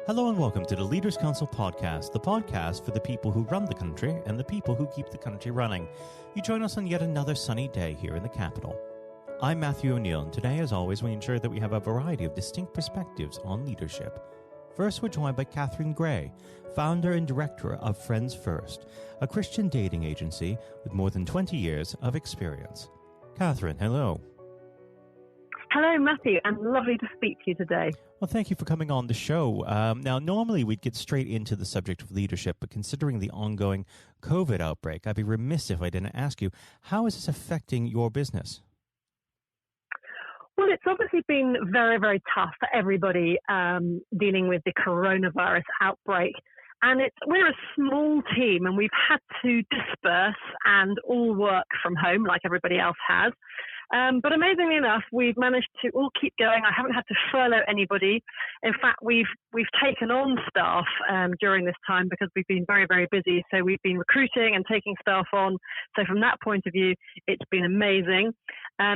Hello and welcome to the Leaders Council podcast, the podcast for the people who run the country and the people who keep the country running. You join us on yet another sunny day here in the capital. I'm Matthew O'Neill, and today, as always, we ensure that we have a variety of distinct perspectives on leadership. First, we're joined by Katharine Gray, founder and director of Friends First, a Christian dating agency with more than 20 years of experience. Katharine, hello. Hello, Matthew, and lovely to speak to you today. Well, thank you for coming on the show. Now, normally we'd get straight into the subject of leadership, but considering the ongoing COVID outbreak, I'd be remiss if I didn't ask you, how is this affecting your business? Well, it's obviously been very, very tough for everybody dealing with the coronavirus outbreak. And we're a small team, and we've had to disperse and all work from home like everybody else has. But amazingly enough, we've managed to all keep going. I haven't had to furlough anybody. In fact, we've taken on staff during this time because we've been very, very busy. So we've been recruiting and taking staff on. So from that point of view, it's been amazing.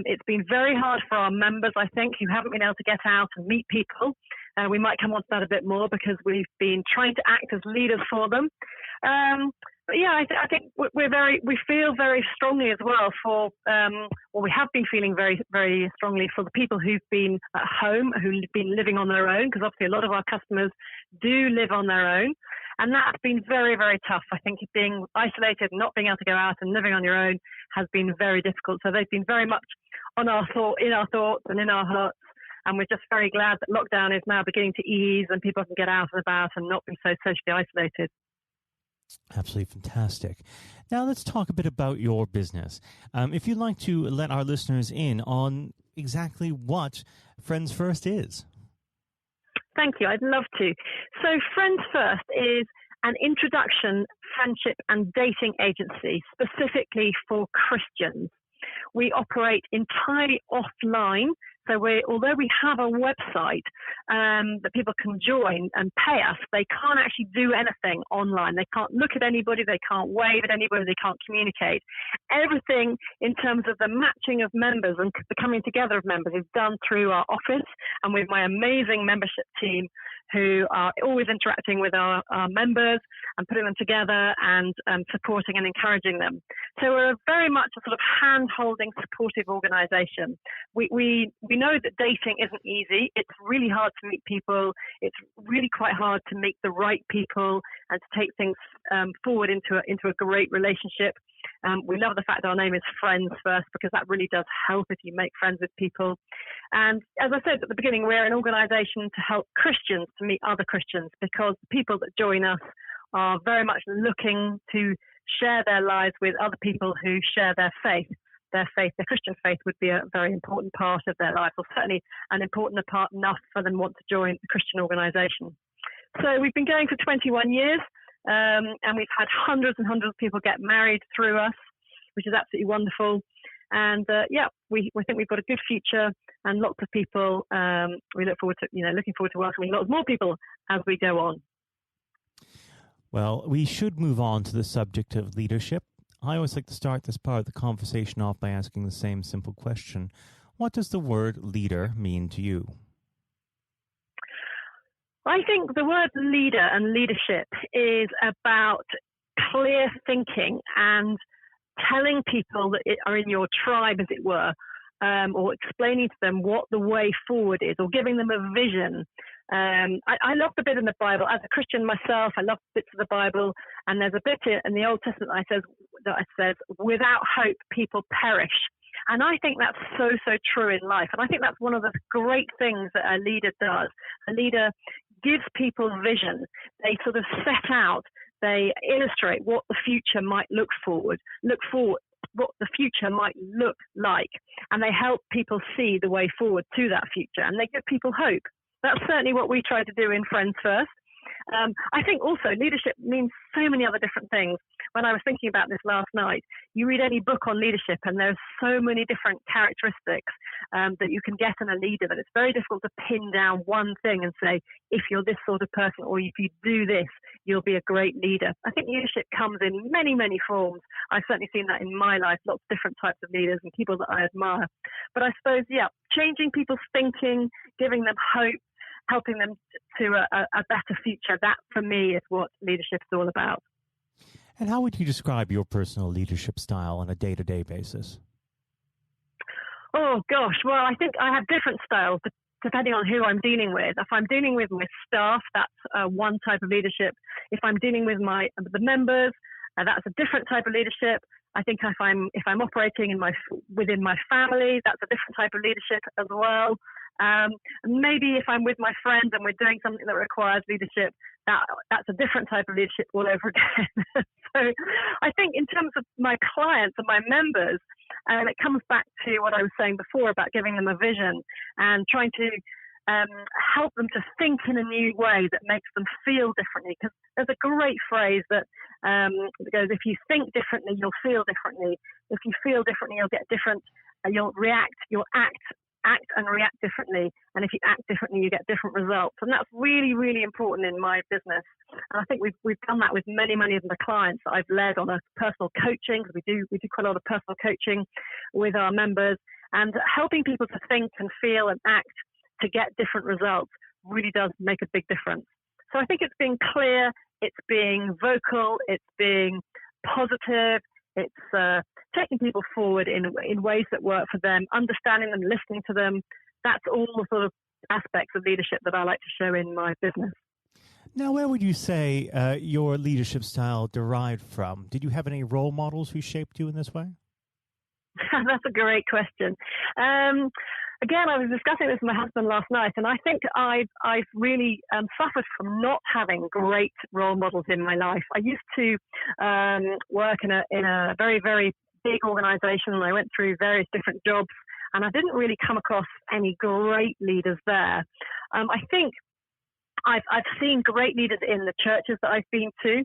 It's been very hard for our members, I think, who haven't been able to get out and meet people. We might come on to that a bit more because we've been trying to act as leaders for them. But yeah, I think we feel very strongly as well for, we have been feeling very, very strongly for the people who've been at home, who've been living on their own, because obviously a lot of our customers do live on their own. And that's been very, very tough. I think being isolated, not being able to go out and living on your own has been very difficult. So they've been very much in our thoughts and in our hearts. And we're just very glad that lockdown is now beginning to ease and people can get out and about and not be so socially isolated. Absolutely fantastic. Now let's talk a bit about your business. If you'd like to let our listeners in on exactly what Friends First is. Thank you. I'd love to. So Friends First is an introduction, friendship and dating agency specifically for Christians. We operate entirely offline. So although we have a website that people can join and pay us, they can't actually do anything online. They can't look at anybody. They can't wave at anybody. They can't communicate. Everything in terms of the matching of members and the coming together of members is done through our office and with my amazing membership team who are always interacting with our members and putting them together and supporting and encouraging them. So we're very much a sort of hand-holding, supportive organisation. We know that dating isn't easy. It's really hard to meet people. It's really quite hard to meet the right people and to take things forward into a great relationship. We love the fact that our name is Friends First because that really does help if you make friends with people. And as I said at the beginning, we're an organisation to help Christians to meet other Christians because the people that join us are very much looking to share their lives with other people who share their faith. Their Christian faith would be a very important part of their life, or certainly an important part enough for them to want to join a Christian organisation. So we've been going for 21 years, and we've had hundreds and hundreds of people get married through us, which is absolutely wonderful. And we think we've got a good future, and lots of people. We looking forward to welcoming lots more people as we go on. Well, we should move on to the subject of leadership. I always like to start this part of the conversation off by asking the same simple question. What does the word leader mean to you? I think the word leader and leadership is about clear thinking and telling people that are in your tribe, as it were, or explaining to them what the way forward is, or giving them a vision. I love the bit in the Bible. As a Christian myself, I love bits of the Bible, and there's a bit in the Old Testament that says, without hope, people perish. And I think that's so, so true in life. And I think that's one of the great things that a leader does. A leader gives people vision. They sort of set out, they illustrate what the future might look forward, what the future might look like. And they help people see the way forward to that future. And they give people hope. That's certainly what we try to do in Friends First. I think also leadership means so many other different things. When I was thinking about this last night, you read any book on leadership and there's so many different characteristics that you can get in a leader that it's very difficult to pin down one thing and say, if you're this sort of person or if you do this, you'll be a great leader. I think leadership comes in many, many forms. I've certainly seen that in my life, lots of different types of leaders and people that I admire. But I suppose, changing people's thinking, giving them hope, helping them to a better future. That, for me, is what leadership is all about. And how would you describe your personal leadership style on a day-to-day basis? Oh, gosh. Well, I think I have different styles depending on who I'm dealing with. If I'm dealing with my staff, that's one type of leadership. If I'm dealing with the members, that's a different type of leadership. I think if I'm operating within my family, that's a different type of leadership as well. Maybe if I'm with my friends and we're doing something that requires leadership, that's a different type of leadership all over again. So I think in terms of my clients and my members, it comes back to what I was saying before about giving them a vision and trying to help them to think in a new way that makes them feel differently. Because there's a great phrase that goes, if you think differently, you'll feel differently. If you feel differently, you'll get different. You'll react, you'll act and react differently. And if you act differently, you get different results. And that's really, really important in my business. And I think we've done that with many, many of the clients that I've led on a personal coaching, because we do quite a lot of personal coaching with our members, and helping people to think and feel and act to get different results really does make a big difference. So I think it's being clear, it's being vocal, it's being positive, it's taking people forward in ways that work for them, understanding them, listening to them. That's all the sort of aspects of leadership that I like to show in my business. Now, where would you say your leadership style derived from? Did you have any role models who shaped you in this way? That's a great question. Again, I was discussing this with my husband last night, and I think I've really suffered from not having great role models in my life. I used to work in a very, very big organization, and I went through various different jobs, and I didn't really come across any great leaders there. I think I've seen great leaders in the churches that I've been to,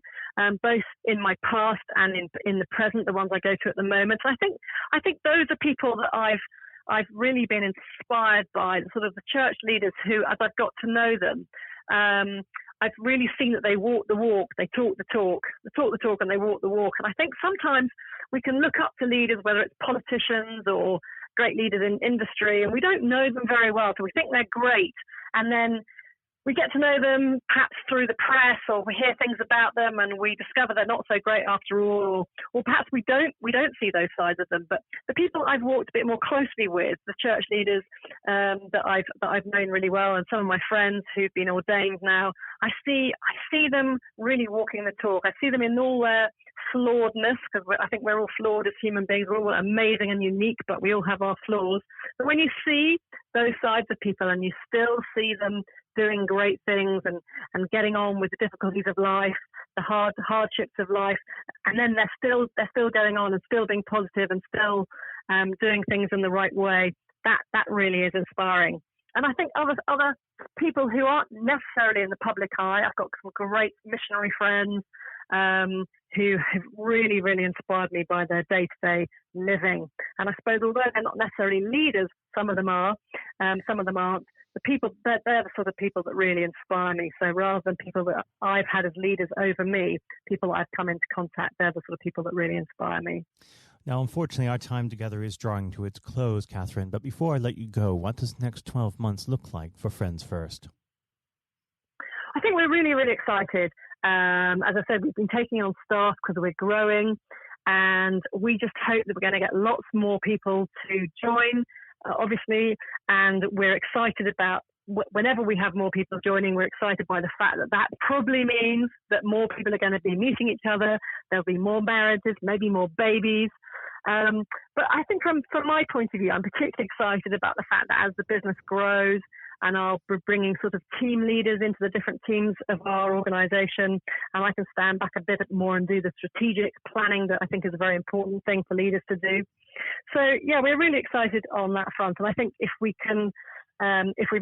both in my past and in the present, the ones I go to at the moment. I think those are people that I've really been inspired by, sort of the church leaders who, as I've got to know them, I've really seen that they walk the walk, they talk the talk, and they walk the walk. And I think sometimes we can look up to leaders, whether it's politicians or great leaders in industry, and we don't know them very well, so we think they're great, and then we get to know them perhaps through the press, or we hear things about them and we discover they're not so great after all, or perhaps we don't see those sides of them. But the people I've walked a bit more closely with, the church leaders that I've known really well, and some of my friends who've been ordained now, I see them really walking the talk. I see them in all their flawedness, because I think we're all flawed as human beings. We're all amazing and unique, but we all have our flaws. But when you see those sides of people and you still see them doing great things and getting on with the difficulties of life, the hardships of life, and then they're still going on and still being positive and still doing things in the right way, that really is inspiring. And I think other people who aren't necessarily in the public eye, I've got some great missionary friends who have really, really inspired me by their day-to-day living. And I suppose although they're not necessarily leaders, some of them are, some of them aren't, they're the sort of people that really inspire me. So rather than people that I've had as leaders over me, people that I've come into contact, they're the sort of people that really inspire me. Now, unfortunately, our time together is drawing to its close, Katharine. But before I let you go, what does the next 12 months look like for Friends First? I think we're really, really excited. As I said, we've been taking on staff because we're growing, and we just hope that we're going to get lots more people to join, obviously, and we're excited about whenever we have more people joining, we're excited by the fact that probably means that more people are going to be meeting each other, there'll be more marriages, maybe more babies. But I think from my point of view, I'm particularly excited about the fact that as the business grows, and I'll be bringing sort of team leaders into the different teams of our organisation, and I can stand back a bit more and do the strategic planning that I think is a very important thing for leaders to do. So, yeah, we're really excited on that front. And I think if we've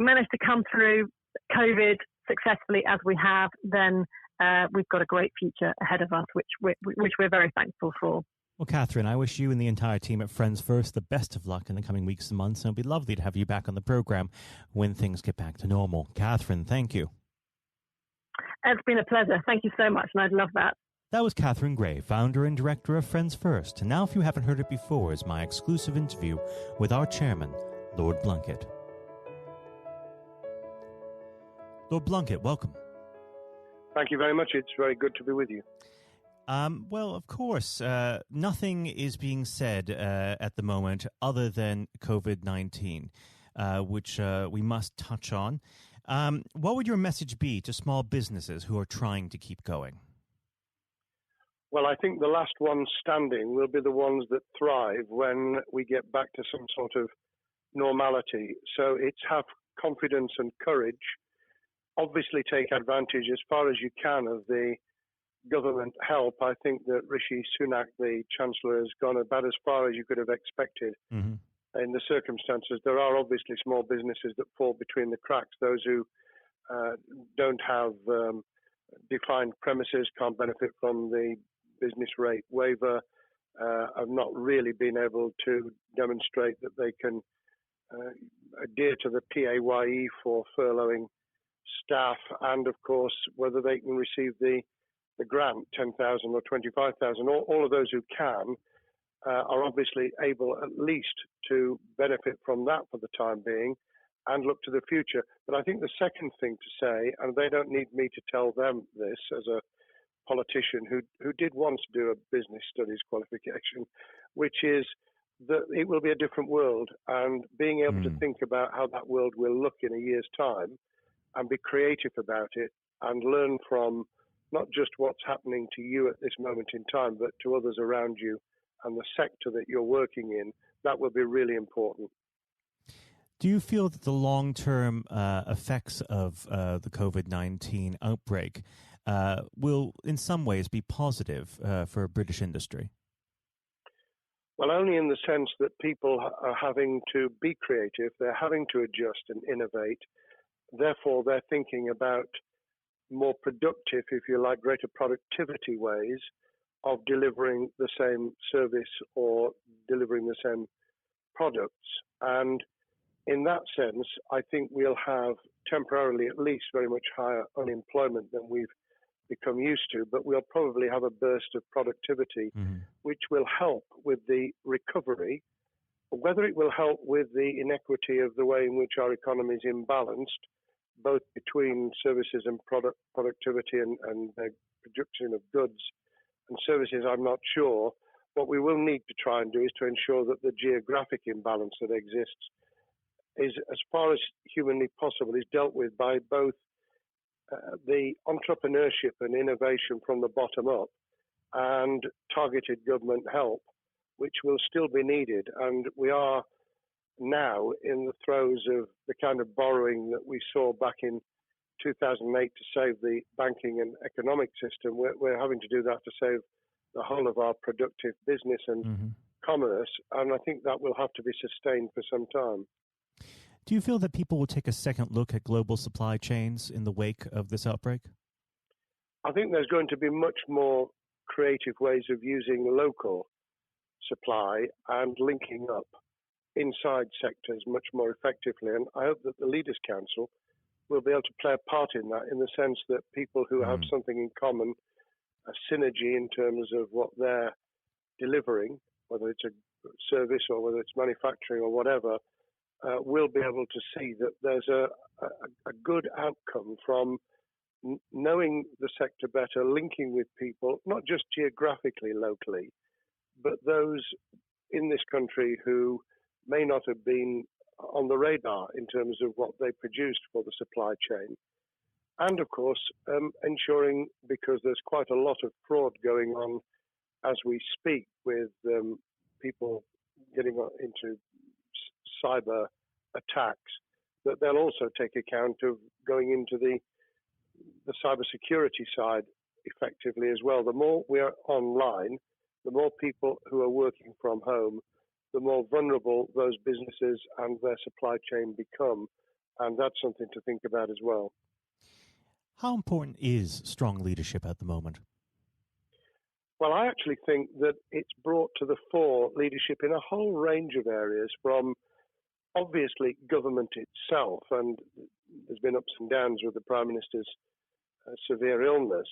managed to come through COVID successfully as we have, then we've got a great future ahead of us, which we're very thankful for. Well, Katharine, I wish you and the entire team at Friends First the best of luck in the coming weeks and months, and it'll be lovely to have you back on the programme when things get back to normal. Katharine, thank you. It's been a pleasure. Thank you so much, and I'd love that. That was Katharine Gray, founder and director of Friends First. And now, if you haven't heard it before, is my exclusive interview with our chairman, Lord Blunkett. Lord Blunkett, welcome. Thank you very much. It's very good to be with you. Well, of course, nothing is being said at the moment other than COVID-19, which we must touch on. What would your message be to small businesses who are trying to keep going? Well, I think the last ones standing will be the ones that thrive when we get back to some sort of normality. So it's have confidence and courage. Obviously, take advantage as far as you can of the government help. I think that Rishi Sunak, the Chancellor, has gone about as far as you could have expected. Mm-hmm. In the circumstances, there are obviously small businesses that fall between the cracks. Those who don't have defined premises can't benefit from the business rate waiver, have not really been able to demonstrate that they can adhere to the PAYE for furloughing staff, and of course whether they can receive the grant, 10,000 or 25,000. All of those who can are obviously able at least to benefit from that for the time being and look to the future. But I think the second thing to say, and they don't need me to tell them this as a politician who did once do a business studies qualification, which is that it will be a different world, and being able to think about how that world will look in a year's time and be creative about it and learn from not just what's happening to you at this moment in time, but to others around you and the sector that you're working in, that will be really important. Do you feel that the long-term effects of the COVID-19 outbreak will in some ways be positive for British industry? Well, only in the sense that people are having to be creative, they're having to adjust and innovate. Therefore, they're thinking about more productive, if you like, greater productivity ways of delivering the same service or delivering the same products. And in that sense, I think we'll have temporarily at least very much higher unemployment than we've become used to, but we'll probably have a burst of productivity, which will help with the recovery. Whether it will help with the inequity of the way in which our economy is imbalanced, both between services and productivity and production of goods and services, I'm not sure. What we will need to try and do is to ensure that the geographic imbalance that exists is, as far as humanly possible, is dealt with by both the entrepreneurship and innovation from the bottom up and targeted government help, which will still be needed. And we are now in the throes of the kind of borrowing that we saw back in 2008 to save the banking and economic system. We're having to do that to save the whole of our productive business and commerce, and I think that will have to be sustained for some time. Do you feel that people will take a second look at global supply chains in the wake of this outbreak? I think there's going to be much more creative ways of using local supply and linking up inside sectors much more effectively. And I hope that the Leaders' Council will be able to play a part in that, in the sense that people who have something in common, a synergy in terms of what they're delivering, whether it's a service or whether it's manufacturing or whatever, will be able to see that there's a good outcome from knowing the sector better, linking with people, not just geographically, locally, but those in this country who may not have been on the radar in terms of what they produced for the supply chain. And of course, ensuring, because there's quite a lot of fraud going on as we speak with people getting into cyber attacks, that they'll also take account of going into the cyber security side effectively as well. The more we are online, the more people who are working from home, the more vulnerable those businesses and their supply chain become. And that's something to think about as well. How important is strong leadership at the moment? Well, I actually think that it's brought to the fore leadership in a whole range of areas, from obviously government itself, and there's been ups and downs with the Prime Minister's severe illness,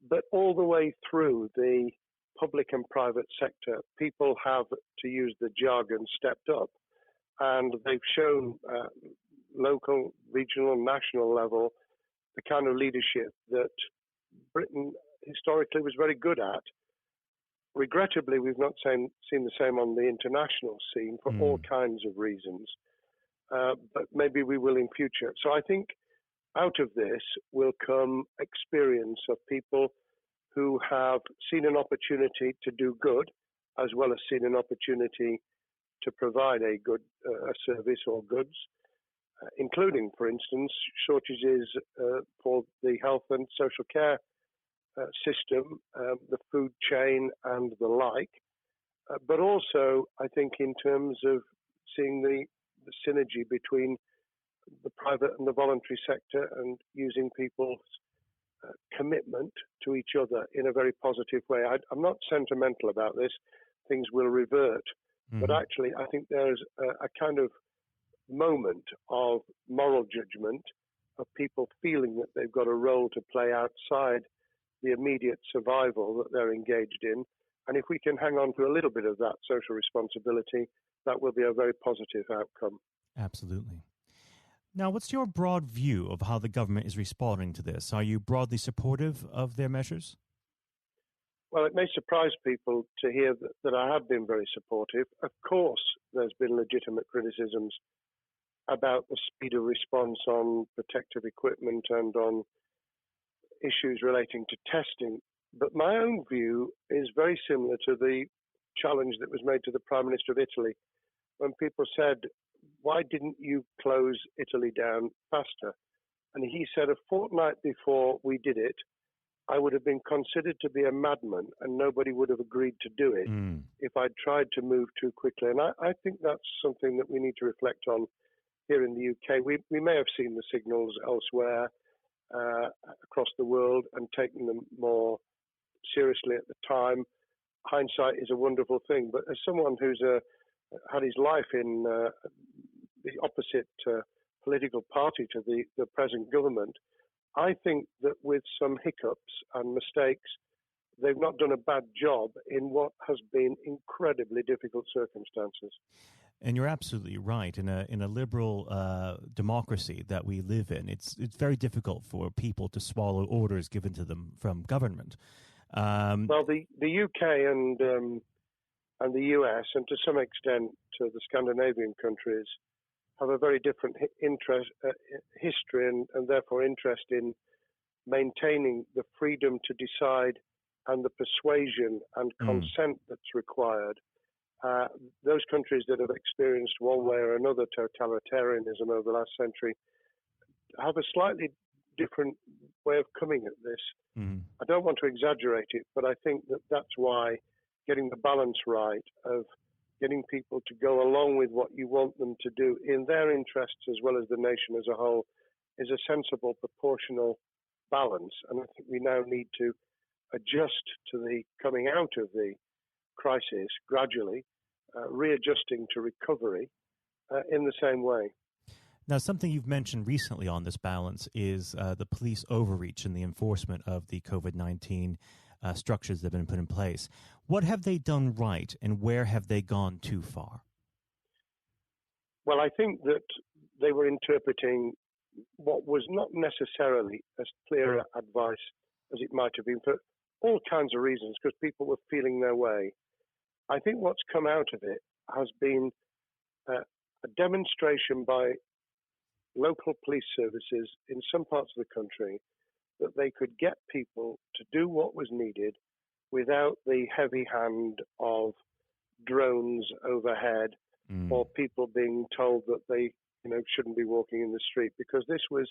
but all the way through the public and private sector, people have, to use the jargon, stepped up, and they've shown local, regional, national level the kind of leadership that Britain historically was very good at. Regrettably, we've not seen the same on the international scene for all kinds of reasons, but maybe we will in future. So I think out of this will come experience of people who have seen an opportunity to do good, as well as seen an opportunity to provide a good service or goods, including, for instance, shortages for the health and social care system, the food chain and the like, but also I think in terms of seeing the synergy between the private and the voluntary sector and using people's commitment to each other in a very positive way. I'm not sentimental about this. Things will revert. But actually, I think there's a kind of moment of moral judgment of people feeling that they've got a role to play outside the immediate survival that they're engaged in. And if we can hang on to a little bit of that social responsibility, that will be a very positive outcome. Absolutely. Now, what's your broad view of how the government is responding to this? Are you broadly supportive of their measures? Well, it may surprise people to hear that I have been very supportive. Of course, there's been legitimate criticisms about the speed of response on protective equipment and on issues relating to testing. But my own view is very similar to the challenge that was made to the Prime Minister of Italy when people said, why didn't you close Italy down faster? And he said, a fortnight before we did it, I would have been considered to be a madman and nobody would have agreed to do it if I'd tried to move too quickly. And I think that's something that we need to reflect on here in the UK. We may have seen the signals elsewhere across the world and taken them more seriously at the time. Hindsight is a wonderful thing, but as someone who's had his life in the opposite political party to the present government, I think that with some hiccups and mistakes, they've not done a bad job in what has been incredibly difficult circumstances. And you're absolutely right. In a liberal democracy that we live in, it's very difficult for people to swallow orders given to them from government. Well, the UK and the US, and to some extent the Scandinavian countries, have a very different history and therefore interest in maintaining the freedom to decide and the persuasion and consent that's required. Those countries that have experienced one way or another totalitarianism over the last century have a slightly different way of coming at this. I don't want to exaggerate it, but I think that that's why getting the balance right of getting people to go along with what you want them to do in their interests as well as the nation as a whole is a sensible, proportional balance. And I think we now need to adjust to the coming out of the crisis gradually, readjusting to recovery in the same way. Now, something you've mentioned recently on this balance is the police overreach and the enforcement of the COVID-19 structures that have been put in place. What have they done right and where have they gone too far? Well, I think that they were interpreting what was not necessarily as clear advice as it might have been for all kinds of reasons, because people were feeling their way. I think what's come out of it has been a demonstration by local police services in some parts of the country that they could get people to do what was needed without the heavy hand of drones overhead or people being told that they shouldn't be walking in the street, because this was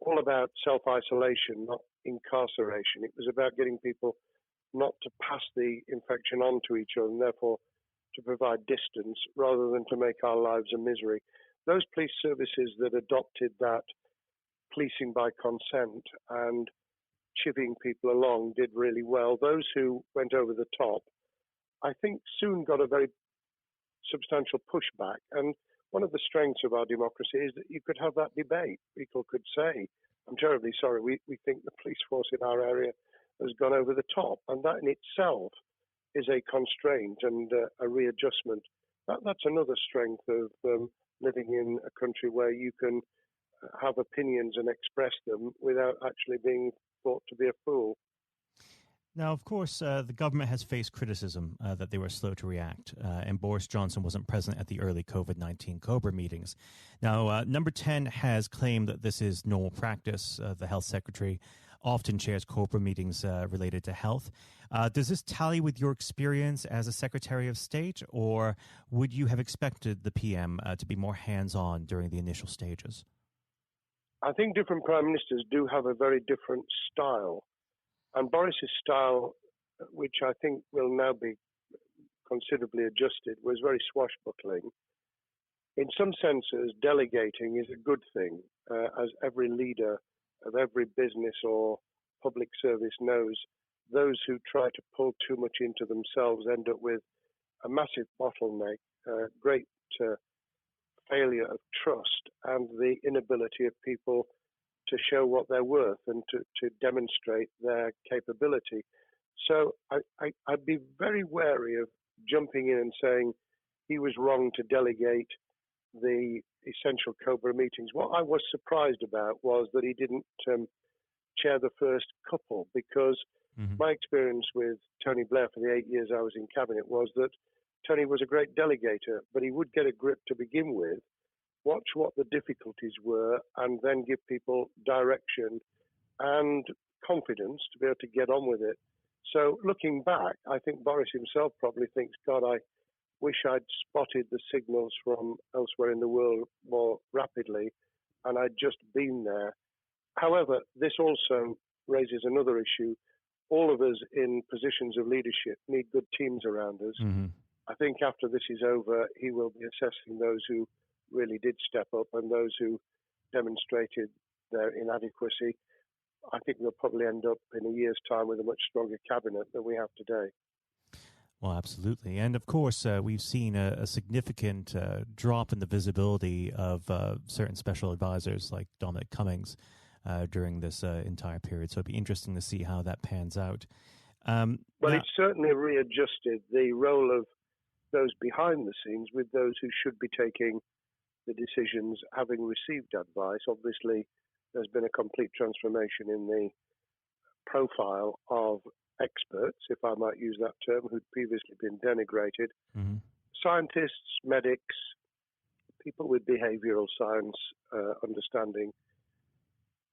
all about self-isolation, not incarceration. It was about getting people not to pass the infection on to each other and therefore to provide distance rather than to make our lives a misery. Those police services that adopted that policing by consent and chivying people along did really well. Those who went over the top, I think, soon got a very substantial pushback. And one of the strengths of our democracy is that you could have that debate. People could say, I'm terribly sorry, we think the police force in our area has gone over the top. And that in itself is a constraint and a readjustment. That's another strength of living in a country where you can have opinions and express them without actually being thought to be a fool. Now, of course, the government has faced criticism that they were slow to react, and Boris Johnson wasn't present at the early COVID-19 Cobra meetings. Now, Number 10 has claimed that this is normal practice. The health secretary often chairs Cobra meetings related to health. Does this tally with your experience as a Secretary of State, or would you have expected the PM to be more hands-on during the initial stages? I think different prime ministers do have a very different style. And Boris's style, which I think will now be considerably adjusted, was very swashbuckling. In some senses, delegating is a good thing, as every leader of every business or public service knows. Those who try to pull too much into themselves end up with a massive bottleneck, great failure of trust, and the inability of people to show what they're worth and to demonstrate their capability. So I'd be very wary of jumping in and saying he was wrong to delegate the essential Cobra meetings. What I was surprised about was that he didn't chair the first couple, because my experience with Tony Blair for the 8 years I was in cabinet was that Tony was a great delegator, but he would get a grip to begin with, watch what the difficulties were, and then give people direction and confidence to be able to get on with it. So looking back, I think Boris himself probably thinks, God, I wish I'd spotted the signals from elsewhere in the world more rapidly, and I'd just been there. However, this also raises another issue. All of us in positions of leadership need good teams around us. I think after this is over, he will be assessing those who really did step up and those who demonstrated their inadequacy. I think we'll probably end up in a year's time with a much stronger cabinet than we have today. Well, absolutely. And of course, we've seen a significant drop in the visibility of certain special advisors like Dominic Cummings during this entire period. So it'd be interesting to see how that pans out. It's certainly readjusted the role of those behind the scenes with those who should be taking the decisions, having received advice. Obviously, there's been a complete transformation in the profile of experts, if I might use that term, who'd previously been denigrated. Scientists, medics, people with behavioral science understanding.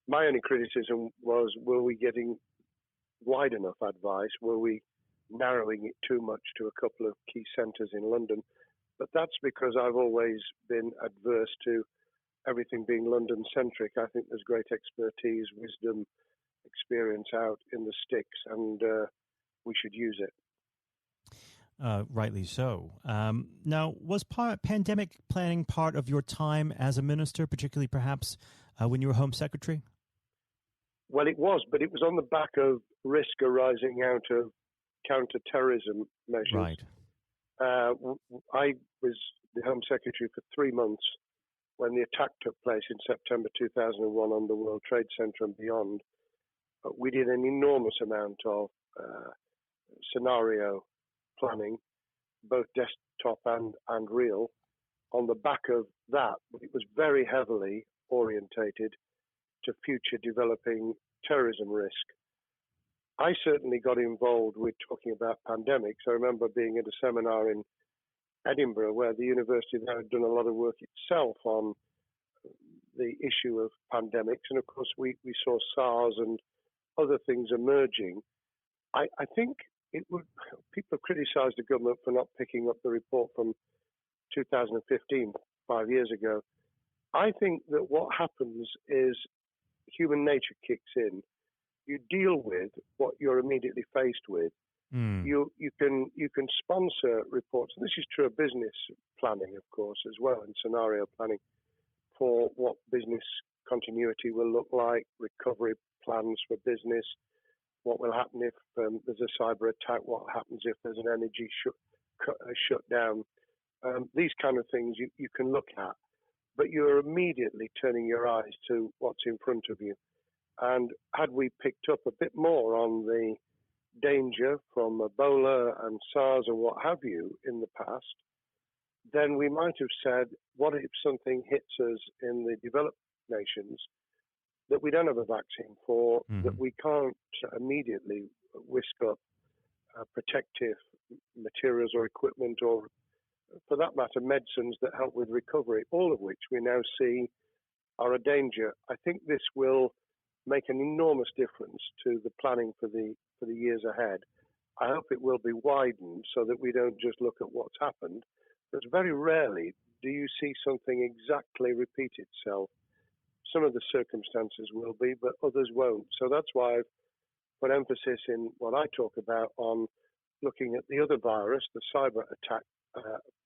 My only criticism was, were we getting wide enough advice? Were we narrowing it too much to a couple of key centres in London? But that's because I've always been adverse to everything being London-centric. I think there's great expertise, wisdom, experience out in the sticks, and we should use it. Rightly so. Now, was pandemic planning part of your time as a minister, particularly perhaps when you were Home Secretary? Well, it was, but it was on the back of risk arising out of counter-terrorism measures. Right. I was the Home Secretary for 3 months when the attack took place in September 2001 on the World Trade Center and beyond. We did an enormous amount of scenario planning, both desktop and real. On the back of that, it was very heavily orientated to future developing terrorism risk. I certainly got involved with talking about pandemics. I remember being at a seminar in Edinburgh where the university there had done a lot of work itself on the issue of pandemics. And of course, we saw SARS and other things emerging. I think people have criticised the government for not picking up the report from 2015, 5 years ago. I think that what happens is human nature kicks in. You deal with what you're immediately faced with. You can sponsor reports. And this is true of business planning, of course, as well, and scenario planning for what business continuity will look like, recovery plans for business, what will happen if there's a cyber attack, what happens if there's an energy shutdown. These kind of things you can look at, but you're immediately turning your eyes to what's in front of you. And had we picked up a bit more on the danger from Ebola and SARS and what have you in the past, then we might have said, what if something hits us in the developed nations that we don't have a vaccine for, that we can't immediately whisk up protective materials or equipment, or for that matter, medicines that help with recovery, all of which we now see are a danger. I think this will make an enormous difference to the planning for the years ahead. I hope it will be widened so that we don't just look at what's happened, because very rarely do you see something exactly repeat itself. Some of the circumstances will be, but others won't. So that's why I've put emphasis in what I talk about on looking at the other virus, the cyber attack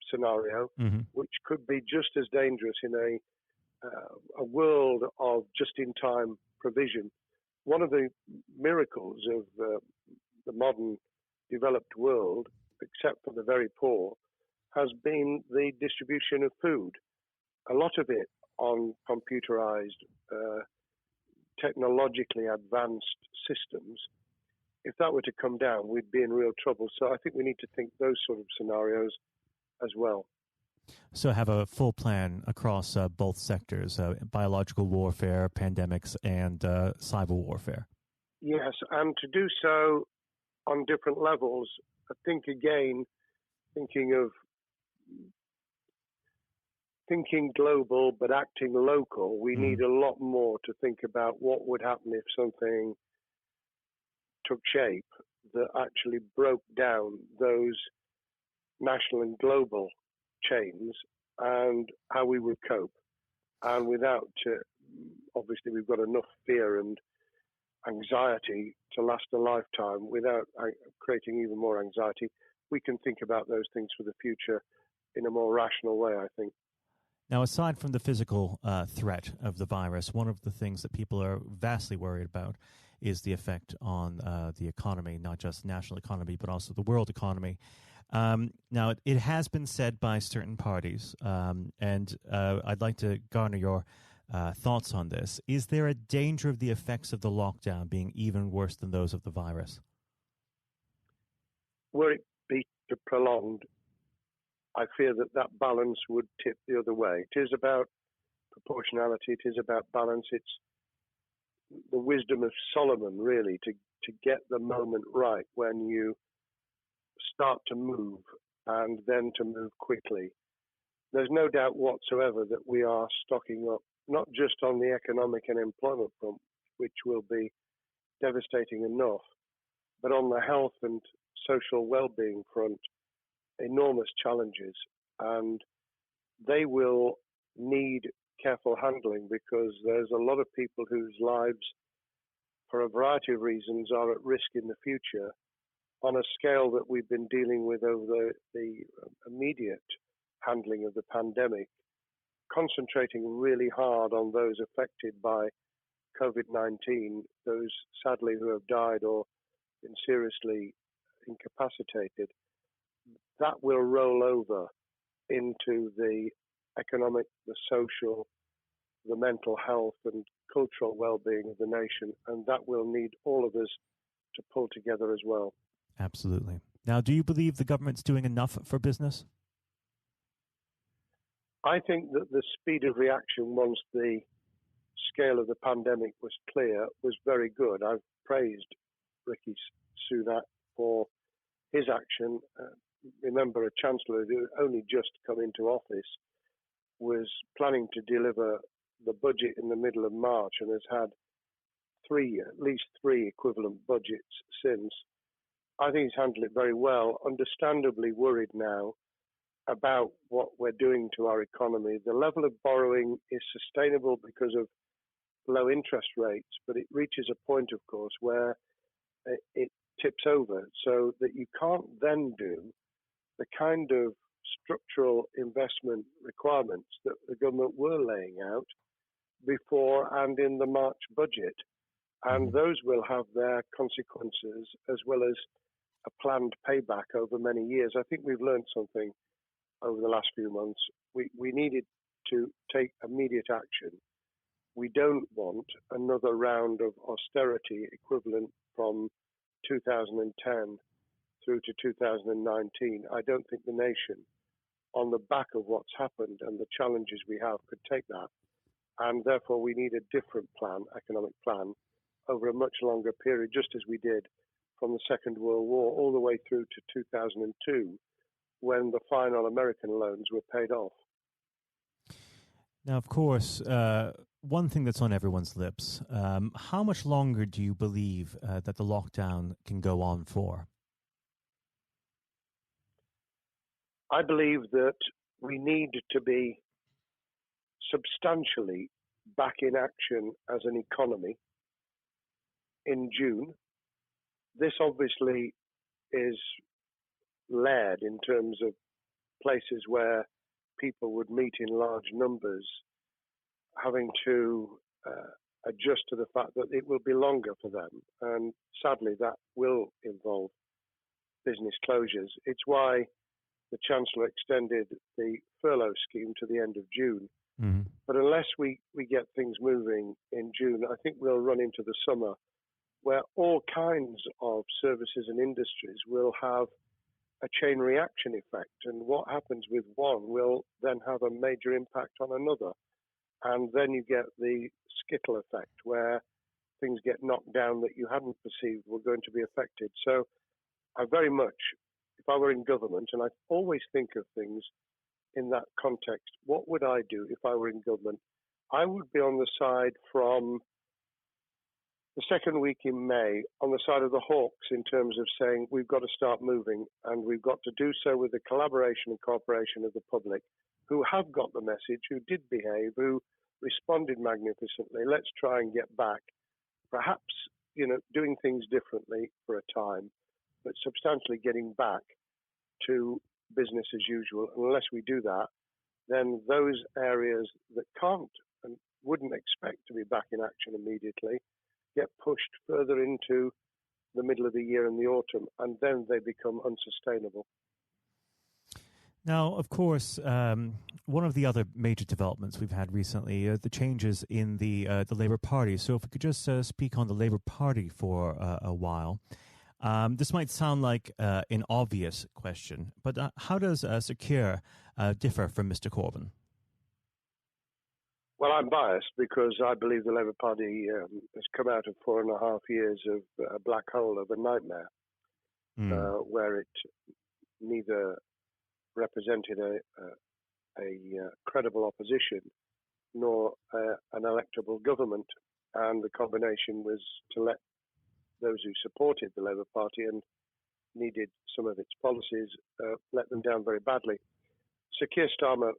scenario, which could be just as dangerous in a world of just-in-time provision. One of the miracles of the modern developed world, except for the very poor, has been the distribution of food. A lot of it on computerized, technologically advanced systems. If that were to come down, we'd be in real trouble. So I think we need to think those sort of scenarios as well. So have a full plan across both sectors, biological warfare, pandemics, and cyber warfare. Yes, and to do so on different levels. I think, again, thinking global but acting local, we need a lot more to think about what would happen if something took shape that actually broke down those national and global chains and how we would cope. And without, obviously, we've got enough fear and anxiety to last a lifetime. Without creating even more anxiety, we can think about those things for the future in a more rational way, I think. Now, aside from the physical threat of the virus, one of the things that people are vastly worried about is the effect on the economy, not just national economy, but also the world economy. Now, it has been said by certain parties, and I'd like to garner your thoughts on this. Is there a danger of the effects of the lockdown being even worse than those of the virus? Were it be prolonged, I fear that balance would tip the other way. It is about proportionality. It is about balance. It's the wisdom of Solomon, really, to get the moment right when you start to move and then to move quickly. There's no doubt whatsoever that we are stocking up, not just on the economic and employment front, which will be devastating enough, but on the health and social well-being front, enormous challenges. And they will need careful handling because there's a lot of people whose lives, for a variety of reasons, are at risk in the future on a scale that we've been dealing with over the immediate handling of the pandemic, concentrating really hard on those affected by COVID-19, those sadly who have died or been seriously incapacitated. That will roll over into the economic, the social, the mental health and cultural well-being of the nation, and that will need all of us to pull together as well. Absolutely. Now, do you believe the government's doing enough for business? I think that the speed of reaction once the scale of the pandemic was clear was very good. I've praised Rishi Sunak for his action. Remember, a chancellor who only just come into office was planning to deliver the budget in the middle of March and has had at least three equivalent budgets since. I think he's handled it very well. Understandably worried now about what we're doing to our economy. The level of borrowing is sustainable because of low interest rates, but it reaches a point, of course, where it tips over so that you can't then do the kind of structural investment requirements that the government were laying out before and in the March budget. And those will have their consequences as well as a planned payback over many years. I think we've learned something over the last few months. We needed to take immediate action. We don't want another round of austerity equivalent from 2010 through to 2019. I don't think the nation, on the back of what's happened and the challenges we have, could take that. And therefore, we need a different plan, economic plan, over a much longer period, just as we did from the Second World War all the way through to 2002, when the final American loans were paid off. Now, of course, one thing that's on everyone's lips, how much longer do you believe that the lockdown can go on for? I believe that we need to be substantially back in action as an economy in June. This obviously is led in terms of places where people would meet in large numbers, having to adjust to the fact that it will be longer for them. And sadly, that will involve business closures. It's why the Chancellor extended the furlough scheme to the end of June. Mm-hmm. But unless we get things moving in June, I think we'll run into the summer where all kinds of services and industries will have a chain reaction effect. And what happens with one will then have a major impact on another. And then you get the skittle effect where things get knocked down that you hadn't perceived were going to be affected. So I very much, if I were in government, and I always think of things in that context, what would I do if I were in government? I would be on the side from the second week in May, on the side of the hawks in terms of saying we've got to start moving, and we've got to do so with the collaboration and cooperation of the public who have got the message, who did behave, who responded magnificently. Let's try and get back, perhaps, doing things differently for a time, but substantially getting back to business as usual. And unless we do that, then those areas that can't and wouldn't expect to be back in action immediately get pushed further into the middle of the year and the autumn, and then they become unsustainable. Now, of course, one of the other major developments we've had recently are the changes in the Labour Party. So if we could just speak on the Labour Party for a while. This might sound like an obvious question, but how does Sir Keir differ from Mr. Corbyn? Well, I'm biased because I believe the Labour Party has come out of 4.5 years of a black hole of a nightmare, where it neither represented a credible opposition nor an electable government, and the combination was to let those who supported the Labour Party and needed some of its policies let them down very badly. Sir Keir Starmer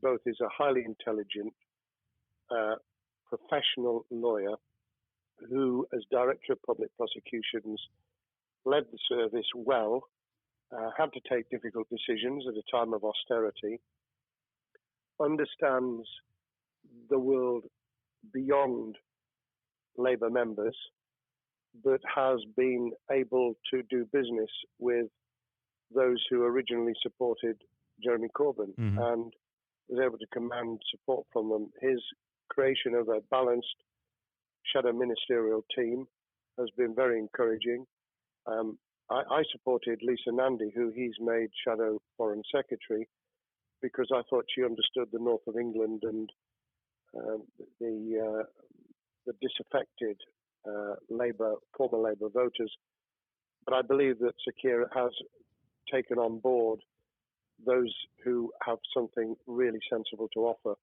both is a highly intelligent, professional lawyer who, as Director of Public Prosecutions, led the service well, had to take difficult decisions at a time of austerity, understands the world beyond Labour members, but has been able to do business with those who originally supported Jeremy Corbyn and was able to command support from them. His creation of a balanced shadow ministerial team has been very encouraging. I supported Lisa Nandy, who he's made shadow foreign secretary, because I thought she understood the north of England and the disaffected former Labour voters. But I believe that Sir Keir has taken on board those who have something really sensible to offer.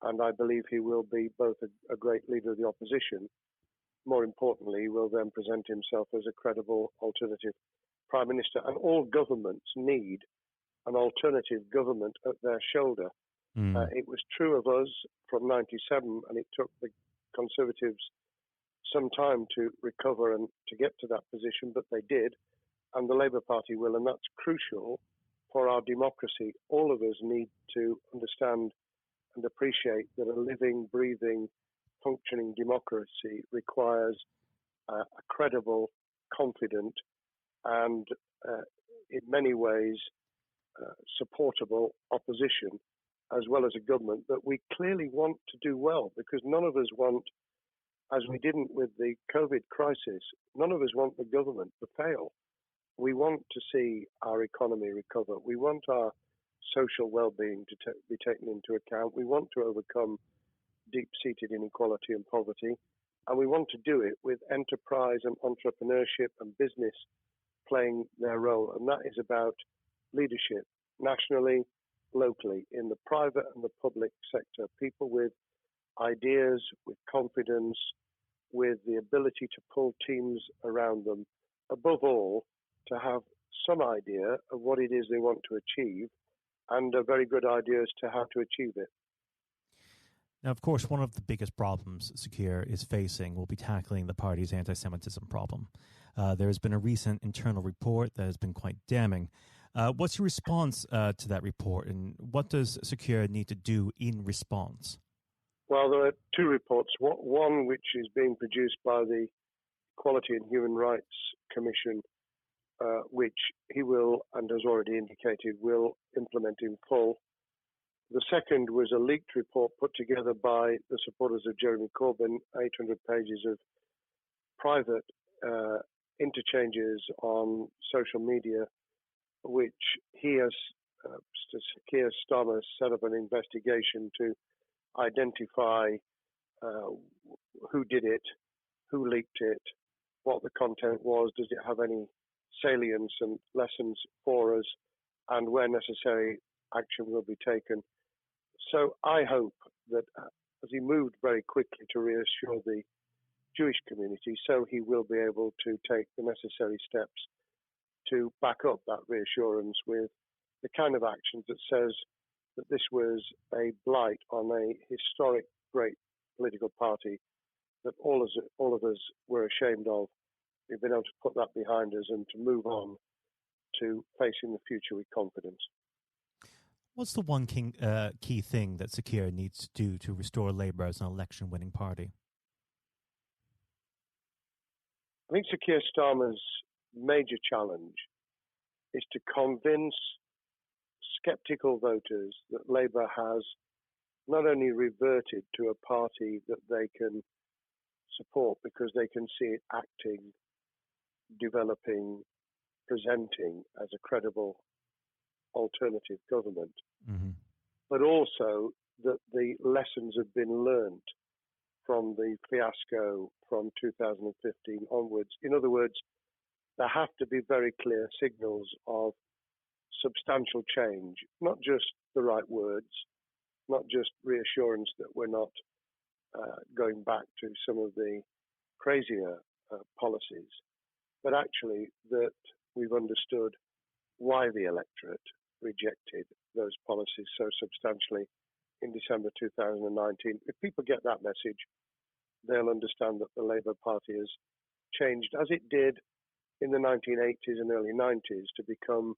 And I believe he will be both a great leader of the opposition. More importantly, he will then present himself as a credible alternative Prime Minister. And all governments need an alternative government at their shoulder. It was true of us from 97, and it took the Conservatives some time to recover and to get to that position, but they did, and the Labour Party will, and that's crucial for our democracy. All of us need to understand and appreciate that a living, breathing, functioning democracy requires a credible, confident, and in many ways supportable opposition, as well as a government that we clearly want to do well, because none of us want, as we didn't with the COVID crisis, none of us want the government to fail. We want to see our economy recover. We want our social well-being to be taken into account. We want to overcome deep-seated inequality and poverty. And we want to do it with enterprise and entrepreneurship and business playing their role. And that is about leadership nationally, locally, in the private and the public sector. People with ideas, with confidence, with the ability to pull teams around them. Above all, to have some idea of what it is they want to achieve and a very good idea as to how to achieve it. Now, of course, one of the biggest problems Secure is facing will be tackling the party's anti-Semitism problem. There has been a recent internal report that has been quite damning. What's your response to that report, and what does Secure need to do in response? Well, there are two reports. One which is being produced by the Equality and Human Rights Commission, which he will, and has already indicated, will implement in full. The second was a leaked report put together by the supporters of Jeremy Corbyn, 800 pages of private interchanges on social media, which he has, Keir Starmer, set up an investigation to identify who did it, who leaked it, what the content was, does it have any salience and lessons for us, and where necessary, action will be taken. So I hope that as he moved very quickly to reassure the Jewish community, so he will be able to take the necessary steps to back up that reassurance with the kind of actions that says that this was a blight on a historic, great political party that all of us were ashamed of. We've been able to put that behind us and to move on to facing the future with confidence. What's the one key thing that Secure needs to do to restore Labour as an election-winning party? I think Sir Keir Starmer's major challenge is to convince sceptical voters that Labour has not only reverted to a party that they can support because they can see it acting, developing, presenting as a credible alternative government, but also that the lessons have been learned from the fiasco from 2015 onwards. In other words, there have to be very clear signals of substantial change, not just the right words, not just reassurance that we're not going back to some of the crazier policies, but actually that we've understood why the electorate rejected those policies so substantially in December 2019. If people get that message, they'll understand that the Labour Party has changed, as it did in the 1980s and early 90s, to become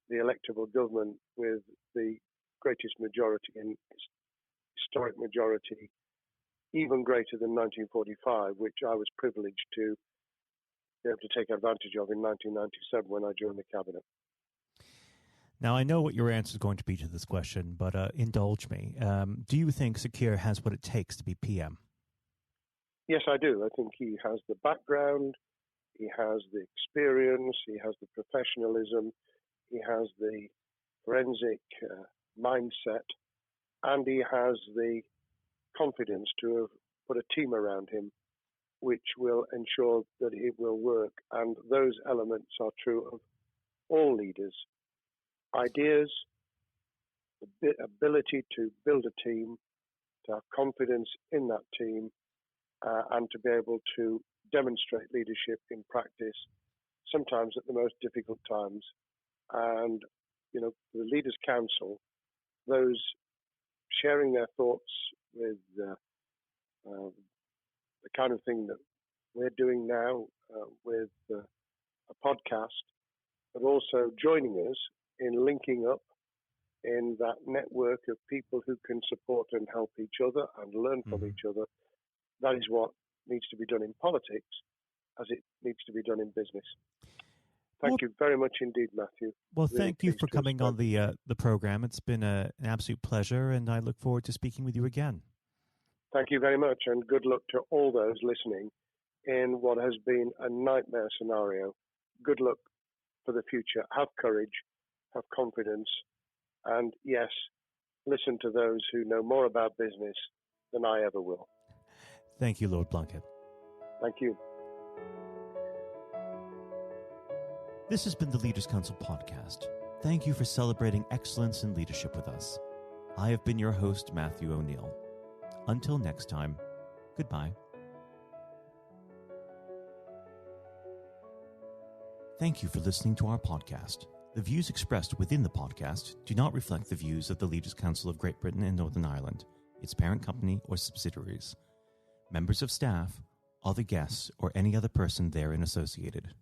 the electable government with the greatest majority and historic majority, even greater than 1945, which I was privileged to be able to take advantage of in 1997 when I joined the cabinet. Now, I know what your answer is going to be to this question, but indulge me. Do you think Secure has what it takes to be PM? Yes, I do. I think he has the background, he has the experience, he has the professionalism, he has the forensic mindset, and he has the confidence to have put a team around him which will ensure that it will work. And those elements are true of all leaders. Ideas, the ability to build a team, to have confidence in that team, and to be able to demonstrate leadership in practice, sometimes at the most difficult times. And, the Leaders' Council, those sharing their thoughts with the kind of thing that we're doing now with a podcast, but also joining us in linking up in that network of people who can support and help each other and learn from each other. That is what needs to be done in politics as it needs to be done in business. Thank you very much indeed, Matthew. Well, thank you for coming on the program. It's been an absolute pleasure, and I look forward to speaking with you again. Thank you very much, and good luck to all those listening in what has been a nightmare scenario. Good luck for the future. Have courage, have confidence, and yes, listen to those who know more about business than I ever will. Thank you, Lord Blunkett. Thank you. This has been the Leaders' Council podcast. Thank you for celebrating excellence in leadership with us. I have been your host, Matthew O'Neill. Until next time, goodbye. Thank you for listening to our podcast. The views expressed within the podcast do not reflect the views of the Leaders' Council of Great Britain and Northern Ireland, its parent company or subsidiaries, members of staff, other guests, or any other person therein associated.